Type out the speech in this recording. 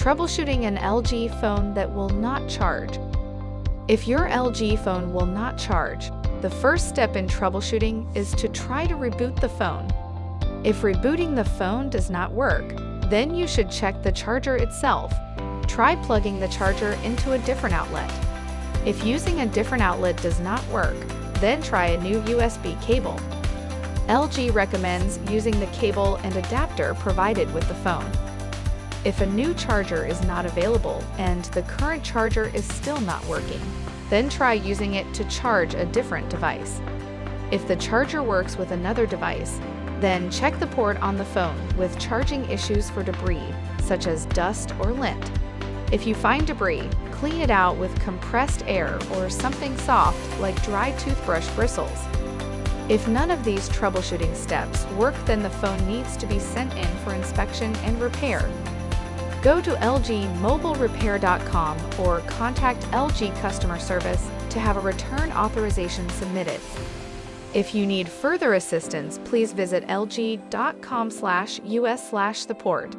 Troubleshooting an LG phone that will not charge. If your LG phone will not charge, the first step in troubleshooting is to try to reboot the phone. If rebooting the phone does not work, then you should check the charger itself. Try plugging the charger into a different outlet. If using a different outlet does not work, then try a new USB cable. LG recommends using the cable and adapter provided with the phone. If a new charger is not available and the current charger is still not working, then try using it to charge a different device. If the charger works with another device, then check the port on the phone with charging issues for debris, such as dust or lint. If you find debris, clean it out with compressed air or something soft like dry toothbrush bristles. If none of these troubleshooting steps work, then the phone needs to be sent in for inspection and repair. Go to lgmobilerepair.com or contact LG customer service to have a return authorization submitted. If you need further assistance, please visit lg.com/us/support.